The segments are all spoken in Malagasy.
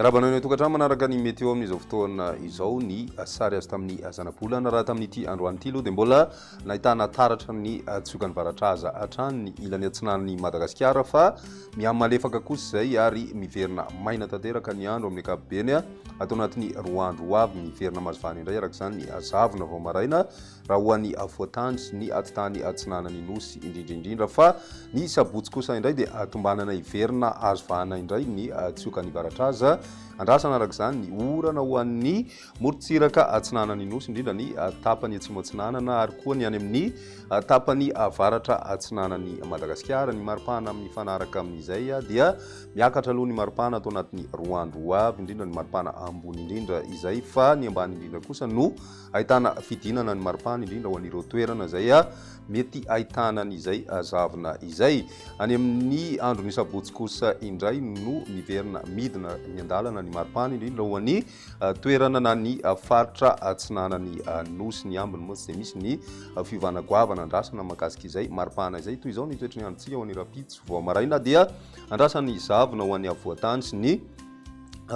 Rabanao ny tokatrano manaraka ny météo amin'izao fotoana izao ny sary azy tamin'ny zanabolana raha tamin'ity androany ity aloha dia mbola nahitana taratra ny tsiokan'ny varatraza hatrany ny ilany atsinan'ny Madagascar fa miamalefaka kosa izay ary miverina maina tanteraka ny andro amin'ny ankapobeny atao anatin'ny roa andro ho avy miverina mazivana indray araka izany ny zavona vao maraina raha ho an'ny avoatany sy ny atitany atsinanany nosy indrindra fa ny sabotsy kosa indray dia tombanana hiverina azovana indray ny tsiokan'ny varatraza andrasana araka izany ny orana ho an'ny morontsiraka atsinanany nosy indrindra ny tapany atsimo atsinanana ary koa ny any amin'ny tapany avaratra atsinanany Madagascar ny maripana amin'ny fanaraka amin'izay dia miakatra aloha ny maripana atao anatin'ny roa andro ho avy indrindra ny maripana ambony indrindra izay fa ny ambany indrindra kosa no ahitana fidinana ny maripana indrindra ho an'ireo toerana izay mety ahitana an'izay zavona izay any amin'ny andro ny sabotsy kosa indray no miverina midina ny andalana ny maripana indrindra ho an'ny toerana na ny faritra atsinanany nosy ny ambiny moa tsy dia misy ny fiovana goavana andrasana mahakasika izay maripana izay toy izao ny toetrany androntsika ho an'ny rapitso vao maraina dia andrasany zavona ho an'ny avoatany sy ny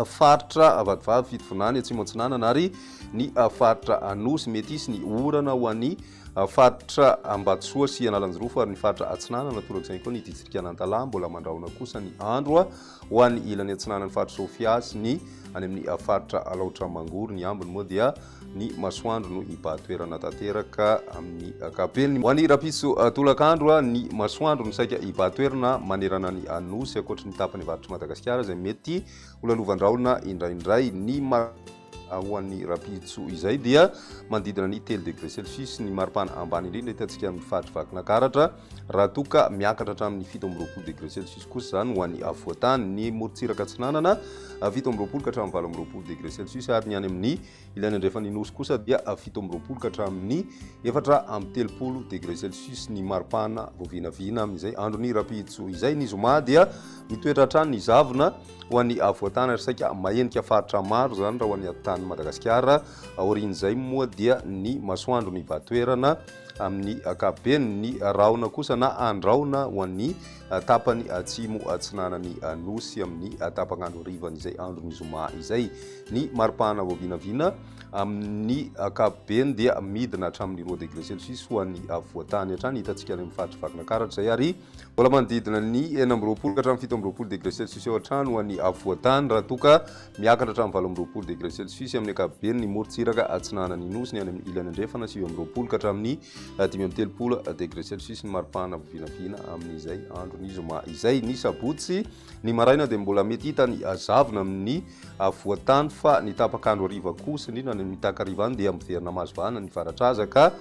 faritra avadivavy fitovinany atsimo atsinanana ary ny faritra nosy mety isy ny orana ho an'ny faritra ambatsoa sy analanjorofo ary ny faritra atsinanana torak'izay koa ny distrikana Antala mbola mandrahona kosa ny andro ho an'ny ilany atsinanany faritra Sofia sy ny any amin'ny faritra Alaotra Mangory ny ambiny moa dia ny masoandro no hibahatoerana tanteraka amin'ny ankapobeny ho an'ny rapitso tolakandro ny masoandro no saika hibahatoerana manerana ny nosy ankoatra ny tapany avaratra Madagasikara izay mety ho lalovandraona indraindray ny ho an'ny rapitso izay dia manodidina ny 3 degré Celsius ny maripana ambany indrindra hitantsika amin'ny faritra vakinakaratra raha toka miakatra hatramin'ny 7 degré Celsius kosa izany ho an'ny avoatany ny morontsiraka atsinanana 7 ka hatramin'ny 20 degré Celsius ary ny any amin'ny ilany andrefany nosy kosa dia 7 ka hatramin'ny 4 degré Celsius ny maripana voavinavina amin'izay andro ny rapitso izay ny zoma dia mitoetra hatrany ny zavona ho an'ny avoatany ary saika mahenika faritra maro zany raha ho an'ny tany Madagasikara aorian'izay moa dia ny masoandro ny hibahatoerana amin'ny ankapobeny ny rahona kosa na andraona ho an'ny tapany atsimo atsinanany nosy amin'ny tapagnandro rivany izay andro ny zoma izay ny maripana voavinavina amin'ny ankapobeny dia midina hatramin'ny 2 degré Celsius ho an'ny avoatany hatrany hitantsika any amin'ny faritra vakinakaratra izay ary mbola manodidina ny 9 ka hatramin'ny 17 degré Celsius eo hatrany ho an'ny avoatany raha toka miakatra hatramin'ny 20 degré Celsius amin'ny ankapobeny ny morontsiraka atsinanany nosy ny any amin'ny ilany andrefana 9 ka hatramin'ny 13 degré Celsius ny maripana voavinavina amin'izay andro ny zoma izay ny sabotsy ny maraina dia mbola mety hita ny zavona amin'ny avoatany fa ny tapakandro ariva kosa indrindra ny mitakariva any dia miverina mazivana ny varatraza ka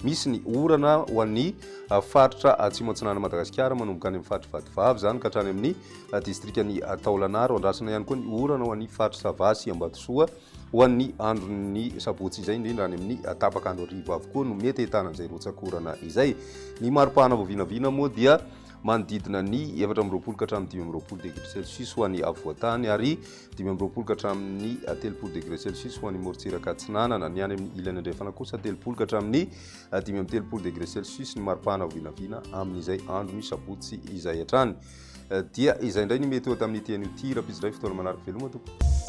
misy ny orana ho an'ny faritra atsimo atsinanana Madagasikara manomboka any amin'ny faritra vadivavy zany ka hatrany amin'ny distrikany Taolanaro andrasana ihany koa ny orana ho an'ny faritra Savasy Ambatosoa ho an'ny andro ny sabotsy izay indrindra any amin'ny tapakandro ariva avokoa no mety ahitana an'izay rotsakorana izay ny maripana voavinavina moa dia manodidina ny 20 ka hatramin'ny 20 degré Celsius ho an'ny avoatany ary 20 ka hatramin'ny 3 degré Celsius ho an'ny morontsiraka atsinanana ny any amin'ny ilany andrefana kosa 3 ka hatramin'ny 13 degré Celsius ny maripana voavinavina amin'izay andro ny sabotsy izay hatrany dia izay indray ny mety eo tamin'ny teny ity rapiziray fotoana manaraka veloma tompoko